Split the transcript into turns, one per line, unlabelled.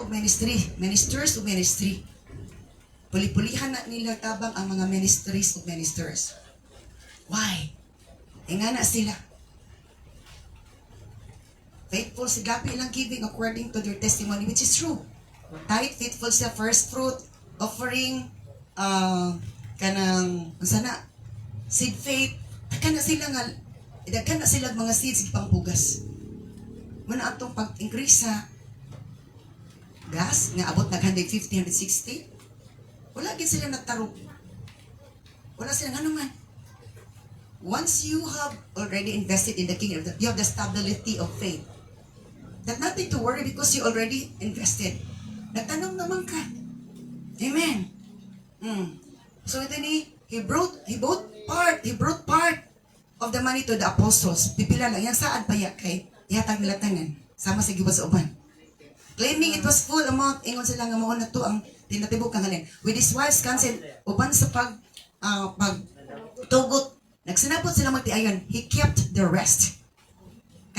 og ministers o ministry. Puli-pulihan na nila tabang ang mga ministers. Why? Nga na sila. Faithful si gapi ilang giving according to their testimony, which is true. Kahit faithful sa first fruit, offering, kanang, sana, seed faith, daghan na sila mga seeds pangpugas. Muna atong pag-increase sa gas, nga abot nag 150, 160, wala gid sila nagtarong. Wala silang ano man. Once you have already invested in the kingdom, you have the stability of faith. That nothing to worry because you already invested. Nagtanong naman ka. Amen. So then he brought part of the money to the apostles. Pipila lang. Yan saan pa kay ihatag nila tanan. Sama sa giwas sa uban. Claiming it was full amount. Ingon sila nga mao na to ang tinatibok kang ganin. With his wife's consent, uban sa pagtugot. Nagsinapot sila magtiayon. He kept the rest.